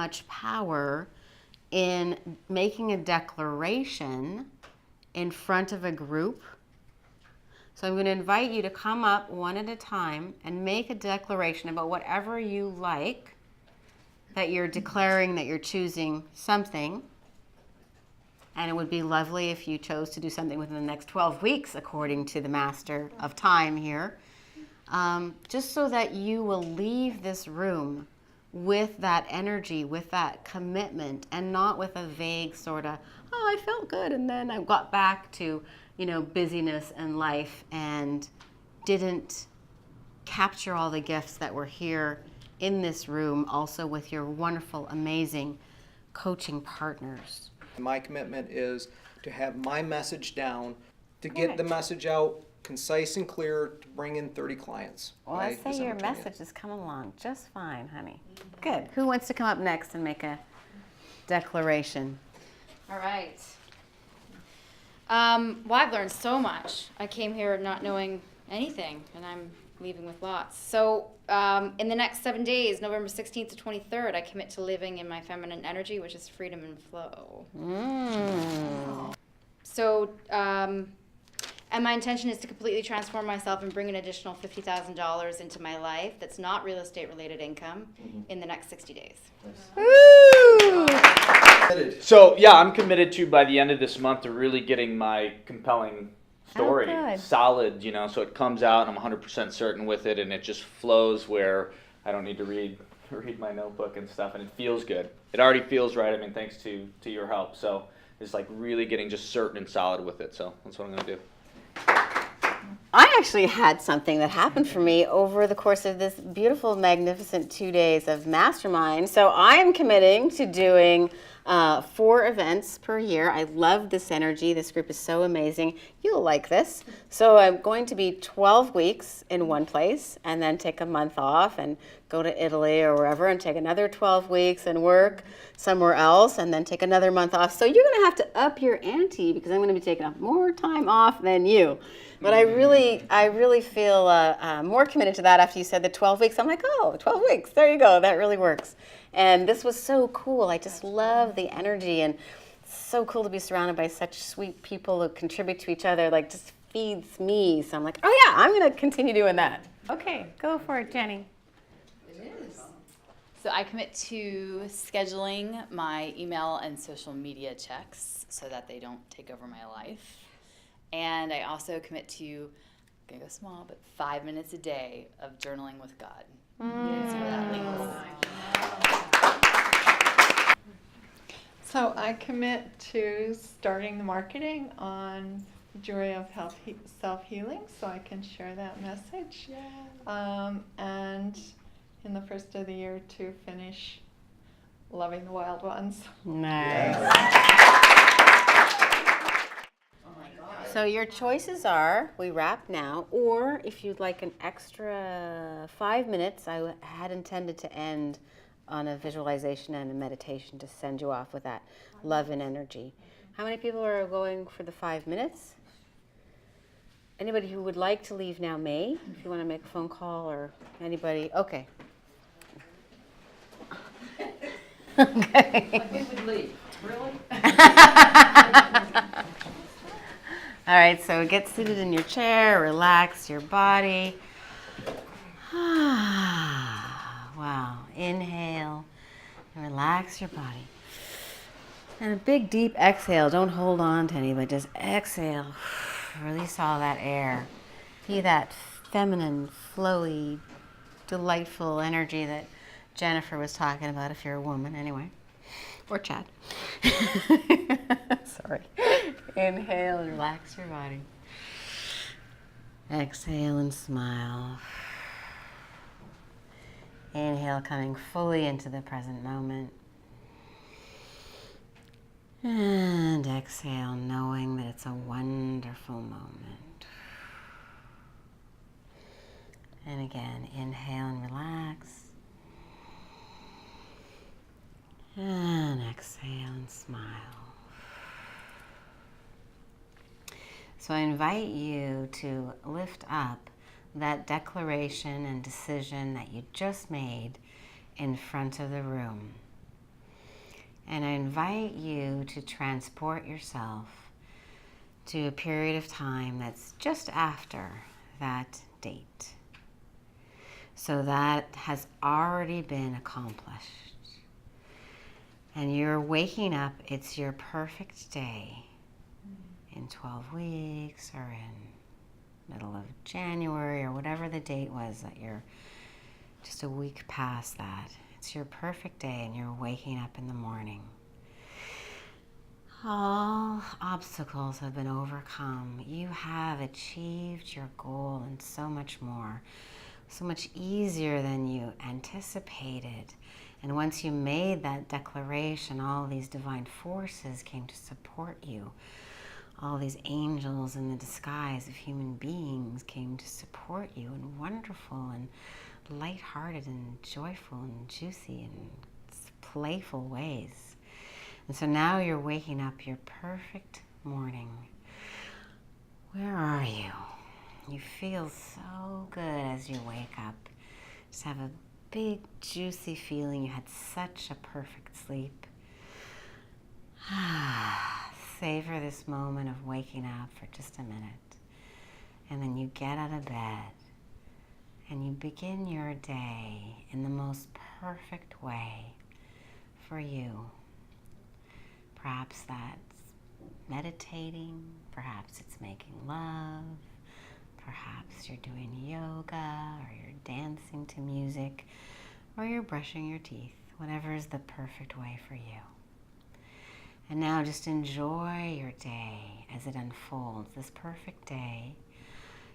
much power in making a declaration in front of a group. So I'm going to invite you to come up one at a time and make a declaration about whatever you like, that you're declaring that you're choosing something. And it would be lovely if you chose to do something within the next 12 weeks, according to the Master of Time here. Just so that you will leave this room with that energy, with that commitment, and not with a vague sort of, oh, I felt good, and then I got back to, busyness and life and didn't capture all the gifts that were here in this room, also with your wonderful, amazing coaching partners. My commitment is to have my message down, to get the message out concise and clear, to bring in 30 clients. Well, I say your message is coming along just fine, honey. Good. Who wants to come up next and make a declaration? All right. Well, I've learned so much. I came here not knowing anything, and I'm leaving with lots. So in the next 7 days, November 16th to 23rd, I commit to living in my feminine energy, which is freedom and flow. So, and my intention is to completely transform myself and bring an additional $50,000 into my life that's not real estate related income in the next 60 days. Woo! So, yeah, I'm committed to, by the end of this month, to really getting my compelling story solid, so it comes out and I'm 100% certain with it, and it just flows where I don't need to read my notebook and stuff, and it feels good. It already feels right, thanks to your help. So it's like really getting just certain and solid with it. So that's what I'm going to do. I actually had something that happened for me over the course of this beautiful, magnificent 2 days of mastermind. So I am committing to doing 4 events per year. I love this energy. This group is so amazing. You'll like this. So I'm going to be 12 weeks in one place and then take a month off and go to Italy or wherever and take another 12 weeks and work somewhere else and then take another month off. So you're going to have to up your ante because I'm going to be taking more time off than you. But I really feel more committed to that after you said the 12 weeks. I'm like, oh, 12 weeks. There you go. That really works. And this was so cool. I just love the energy, and it's so cool to be surrounded by such sweet people who contribute to each other. Like, just feeds me. So I'm like, oh yeah, I'm going to continue doing that. Okay, go for it, Jenny. So I commit to scheduling my email and social media checks so that they don't take over my life. And I also commit to, I'm going to go small, but 5 minutes a day of journaling with God. That's where that leads. So I commit to starting the marketing on Joy of Health Self-Healing so I can share that message. And in the first of the year to finish Loving the Wild Ones. Nice. So your choices are, we wrap now, or if you'd like an extra 5 minutes, I had intended to end on a visualization and a meditation to send you off with that love and energy. How many people are going for the 5 minutes? Anybody who would like to leave now may, if you want to make a phone call or anybody. Okay. Okay. Like we would leave. Really? All right, so get seated in your chair, relax your body. Wow, inhale, relax your body. And a big deep exhale, don't hold on to anybody, just exhale. Release all that air. Be that feminine, flowy, delightful energy that Jennifer was talking about if you're a woman, anyway. Or Chad. Sorry. Inhale and relax your body. Exhale and smile. Inhale, coming fully into the present moment. And exhale, knowing that it's a wonderful moment. And again, inhale and relax. And exhale and smile. So I invite you to lift up that declaration and decision that you just made in front of the room. And I invite you to transport yourself to a period of time that's just after that date. So that has already been accomplished. And you're waking up, it's your perfect day in 12 weeks or in middle of January or whatever the date was that you're just a week past that. It's your perfect day and you're waking up in the morning. All obstacles have been overcome. You have achieved your goal and so much more. So much easier than you anticipated. And once you made that declaration, all these divine forces came to support you. All these angels in the disguise of human beings came to support you in wonderful and lighthearted and joyful and juicy and playful ways. And so now you're waking up your perfect morning. Where are you? You feel so good as you wake up. Just have a big, juicy feeling. You had such a perfect sleep. Savor this moment of waking up for just a minute. And then you get out of bed and you begin your day in the most perfect way for you. Perhaps that's meditating, perhaps it's making love, perhaps you're doing yoga, or you're dancing to music, or you're brushing your teeth, whatever is the perfect way for you. And now just enjoy your day as it unfolds, this perfect day.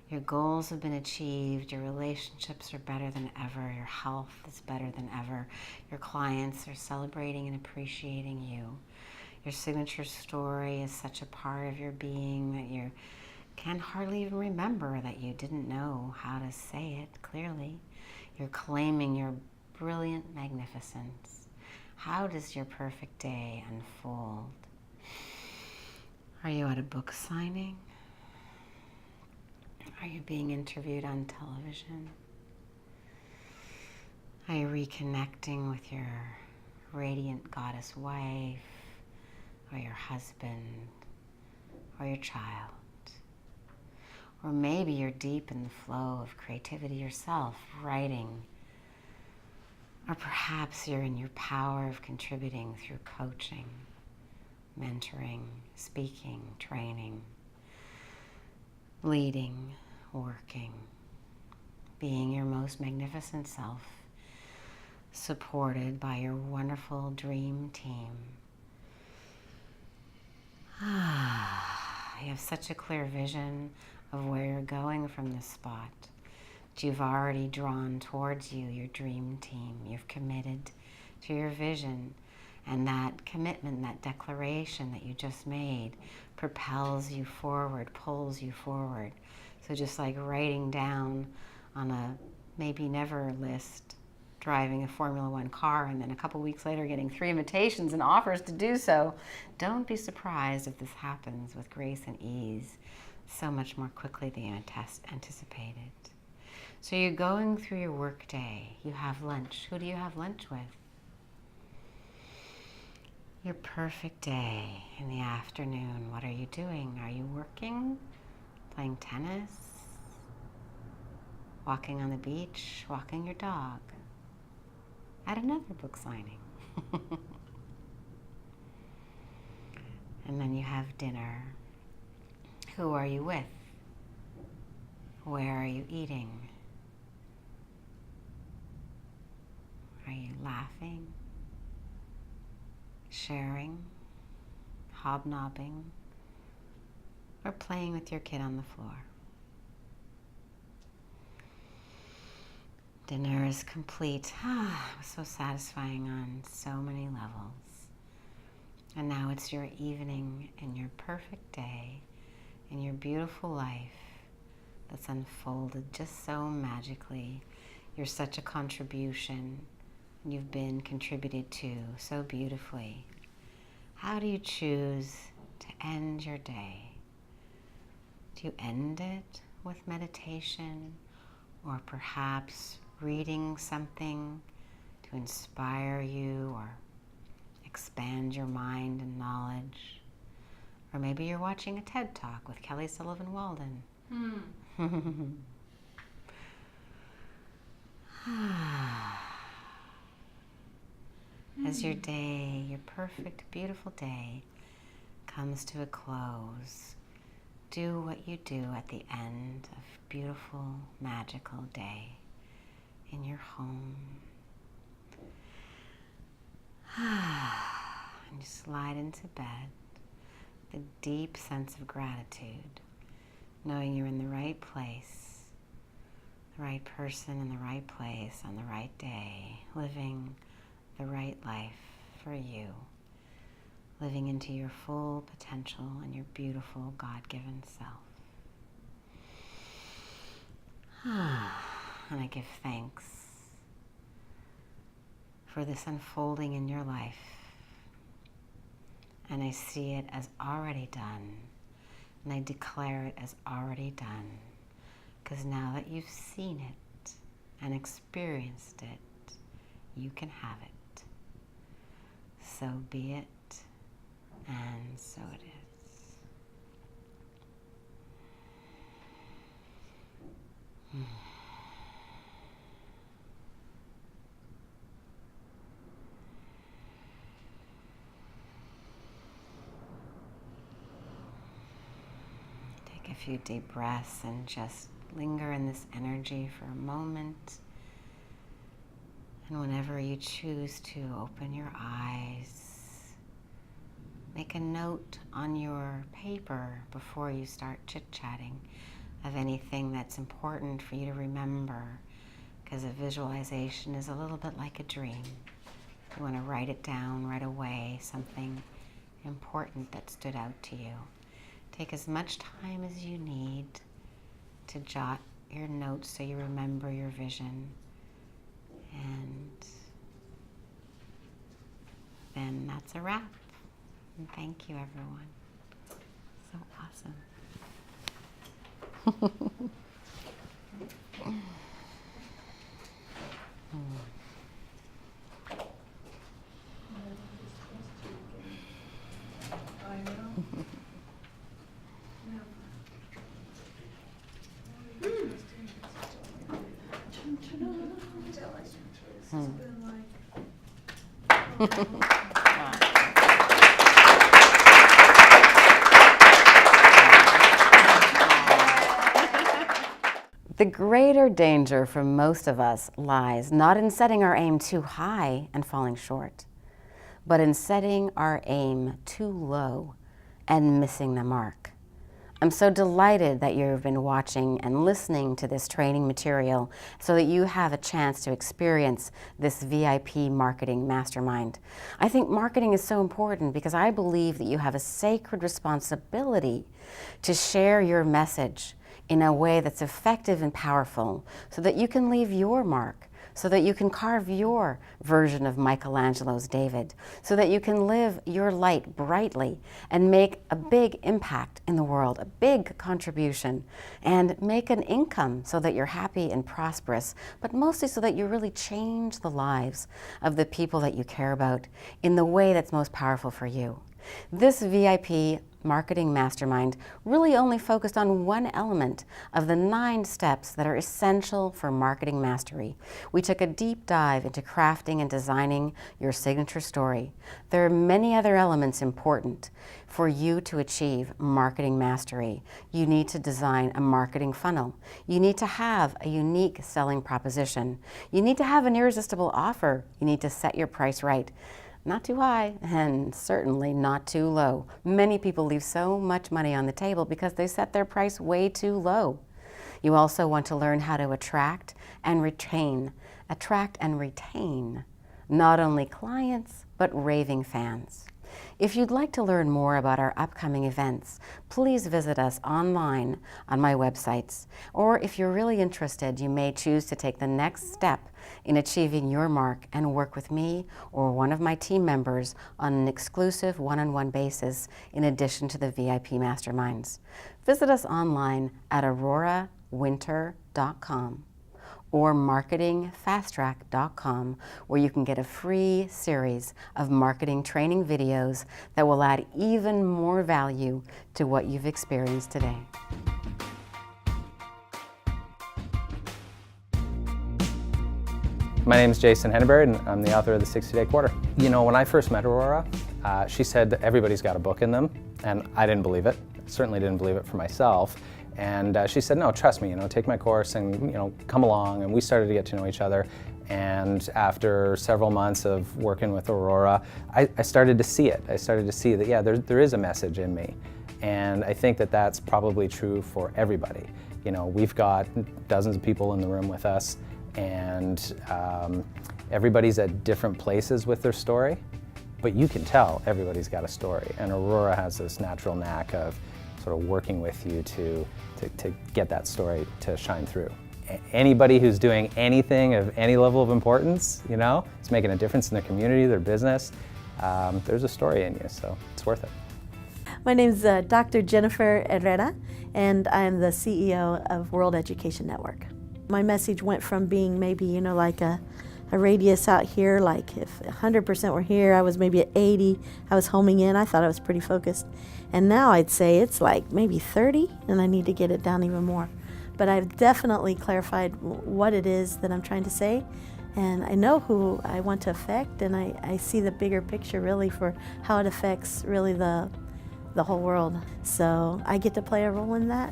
Your goals have been achieved, your relationships are better than ever, your health is better than ever, your clients are celebrating and appreciating you. Your signature story is such a part of your being that you can hardly even remember that you didn't know how to say it clearly. You're claiming your brilliant magnificence. How does your perfect day unfold? Are you at a book signing? Are you being interviewed on television? Are you reconnecting with your radiant goddess wife, or your husband, or your child? Or maybe you're deep in the flow of creativity yourself, writing. Or perhaps you're in your power of contributing through coaching, mentoring, speaking, training, leading, working, being your most magnificent self, supported by your wonderful dream team. You have such a clear vision of where you're going from this spot. You've already drawn towards you your dream team. You've committed to your vision. And that commitment, that declaration that you just made propels you forward, pulls you forward. So just like writing down on a maybe never list, driving a Formula One car, and then a couple weeks later getting 3 invitations and offers to do so, don't be surprised if this happens with grace and ease so much more quickly than you anticipated. So you're going through your work day. You have lunch. Who do you have lunch with? Your perfect day in the afternoon. What are you doing? Are you working? Playing tennis? Walking on the beach? Walking your dog? At another book signing. And then you have dinner. Who are you with? Where are you eating? Are you laughing, sharing, hobnobbing, or playing with your kid on the floor? Dinner is complete. It was so satisfying on so many levels. And now it's your evening and your perfect day and your beautiful life that's unfolded just so magically. You're such a contribution. You've been contributed to so beautifully. How do you choose to end your day? Do you end it with meditation, or perhaps reading something to inspire you or expand your mind and knowledge. Or maybe you're watching a TED Talk with Kelly Sullivan Walden. As your day, your perfect, beautiful day, comes to a close, do what you do at the end of a beautiful, magical day in your home. And you slide into bed with a deep sense of gratitude, knowing you're in the right place, the right person in the right place on the right day, living the right life for you, living into your full potential and your beautiful God-given self. And I give thanks for this unfolding in your life. And I see it as already done. And I declare it as already done. Because now that you've seen it and experienced it, you can have it. So be it, and so it is. Take a few deep breaths and just linger in this energy for a moment. And whenever you choose to open your eyes, make a note on your paper before you start chit-chatting of anything that's important for you to remember, because a visualization is a little bit like a dream. You want to write it down right away, something important that stood out to you. Take as much time as you need to jot your notes so you remember your vision. And then that's a wrap. And thank you, everyone. So awesome. The greater danger for most of us lies not in setting our aim too high and falling short, but in setting our aim too low and missing the mark. I'm so delighted that you've been watching and listening to this training material so that you have a chance to experience this VIP marketing mastermind. I think marketing is so important because I believe that you have a sacred responsibility to share your message in a way that's effective and powerful so that you can leave your mark, so that you can carve your version of Michelangelo's David, so that you can live your light brightly and make a big impact in the world, a big contribution, and make an income so that you're happy and prosperous, but mostly so that you really change the lives of the people that you care about in the way that's most powerful for you. This VIP marketing mastermind really only focused on one element of the 9 steps that are essential for marketing mastery. We took a deep dive into crafting and designing your signature story. There are many other elements important for you to achieve marketing mastery. You need to design a marketing funnel. You need to have a unique selling proposition. You need to have an irresistible offer. You need to set your price right. Not too high and certainly not too low. Many people leave so much money on the table because they set their price way too low. You also want to learn how to attract and retain not only clients, but raving fans. If you'd like to learn more about our upcoming events, please visit us online on my websites. Or if you're really interested, you may choose to take the next step in achieving your mark and work with me or one of my team members on an exclusive one-on-one basis in addition to the VIP masterminds. Visit us online at aurorawinter.com or marketingfasttrack.com, where you can get a free series of marketing training videos that will add even more value to what you've experienced today. My name is Jason Henneberry, and I'm the author of the 60-Day Quarter. You know, when I first met Aurora, she said that everybody's got a book in them, and I didn't believe it. Certainly didn't believe it for myself. And she said, no, trust me, take my course and, come along. And we started to get to know each other. And after several months of working with Aurora, I started to see it. I started to see that, yeah, there is a message in me. And I think that that's probably true for everybody. We've got dozens of people in the room with us, and everybody's at different places with their story, but you can tell everybody's got a story. And Aurora has this natural knack of sort of working with you to get that story to shine through. Anybody who's doing anything of any level of importance, it's making a difference in their community, their business, there's a story in you, so it's worth it. My name's Dr. Jennifer Herrera, and I'm the CEO of World Education Network. My message went from being maybe, like a radius out here, like if 100% were here, I was maybe at 80, I was homing in, I thought I was pretty focused. And now I'd say it's like maybe 30, and I need to get it down even more. But I've definitely clarified what it is that I'm trying to say, and I know who I want to affect, and I see the bigger picture really for how it affects really the whole world. So I get to play a role in that,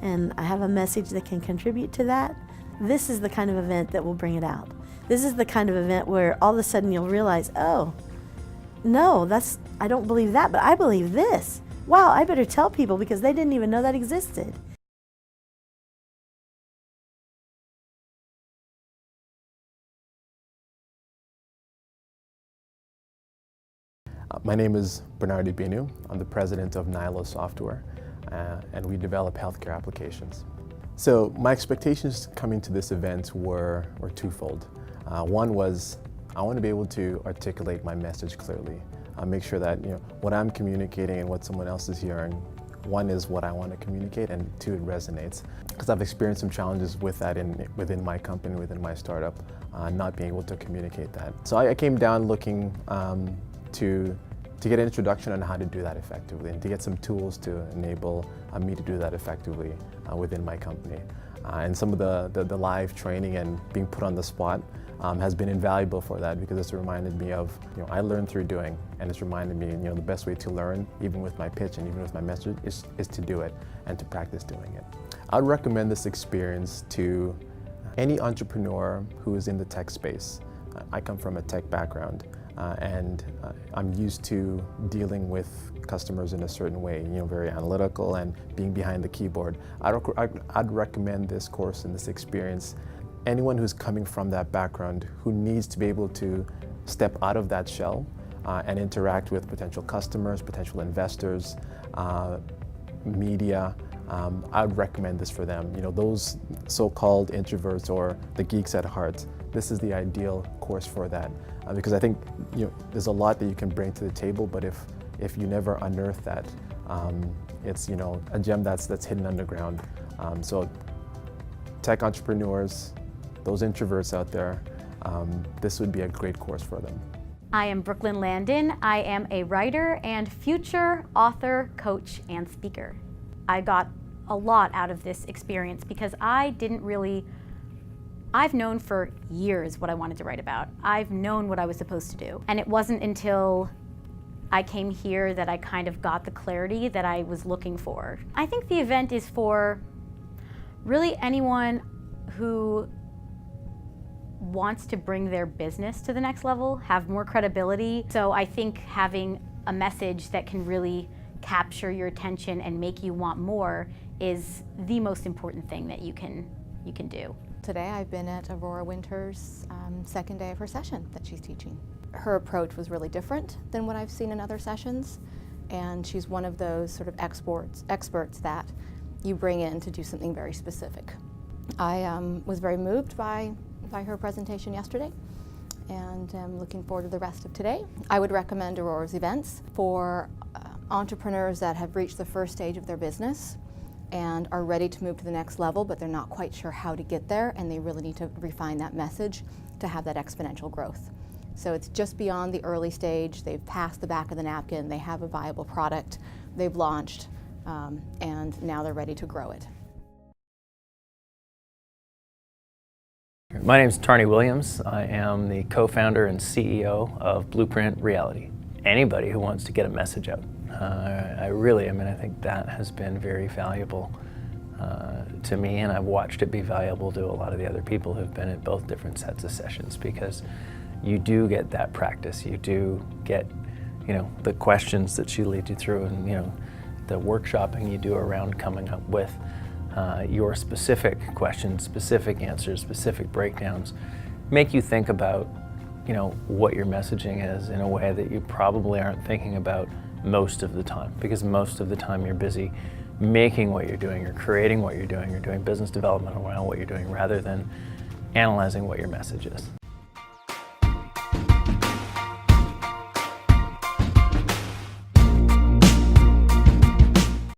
and I have a message that can contribute to that. This is the kind of event that will bring it out. This is the kind of event where all of a sudden you'll realize, oh, no, I don't believe that, but I believe this. Wow, I better tell people because they didn't even know that existed. My name is Bernard Ibinu. I'm the president of Nilo Software, and we develop healthcare applications. So my expectations coming to this event were twofold. One was I want to be able to articulate my message clearly, make sure that what I'm communicating and what someone else is hearing, one is what I want to communicate, and two, it resonates. Because I've experienced some challenges with that within my company, within my startup, not being able to communicate that. So I came down looking to get an introduction on how to do that effectively, and to get some tools to enable me to do that effectively within my company. And some of the live training and being put on the spot has been invaluable for that, because it's reminded me of, I learn through doing, and it's reminded me, the best way to learn, even with my pitch and even with my message, is to do it and to practice doing it. I'd recommend this experience to any entrepreneur who is in the tech space. I come from a tech background, and I'm used to dealing with customers in a certain way, very analytical and being behind the keyboard. I'd recommend this course and this experience. Anyone who's coming from that background, who needs to be able to step out of that shell and interact with potential customers, potential investors, media, I would recommend this for them. Those so-called introverts or the geeks at heart, this is the ideal course for that. Because I think there's a lot that you can bring to the table, but if you never unearth that, it's a gem that's hidden underground. So tech entrepreneurs, those introverts out there, this would be a great course for them. I am Brooklyn Landon. I am a writer and future author, coach, and speaker. I got a lot out of this experience because I've known for years what I wanted to write about. I've known what I was supposed to do. And it wasn't until I came here that I kind of got the clarity that I was looking for. I think the event is for really anyone who wants to bring their business to the next level, have more credibility. So I think having a message that can really capture your attention and make you want more is the most important thing that you can do. Today I've been at Aurora Winter's second day of her session that she's teaching. Her approach was really different than what I've seen in other sessions, and she's one of those sort of experts that you bring in to do something very specific. I was very moved by her presentation yesterday, and I'm looking forward to the rest of today. I would recommend Aurora's events for entrepreneurs that have reached the first stage of their business and are ready to move to the next level, but they're not quite sure how to get there, and they really need to refine that message to have that exponential growth. So it's just beyond the early stage. They've passed the back of the napkin, they have a viable product, they've launched, and now they're ready to grow it. My name is Tarney Williams. I am the co-founder and CEO of Blueprint Reality. Anybody who wants to get a message out. I think that has been very valuable to me, and I've watched it be valuable to a lot of the other people who've been at both different sets of sessions, because you do get that practice. You do get, the questions that she leads you through, and the workshopping you do around coming up with your specific questions, specific answers, specific breakdowns, make you think about, what your messaging is in a way that you probably aren't thinking about most of the time, because most of the time you're busy making what you're doing, you're creating what you're doing business development around what you're doing, rather than analyzing what your message is.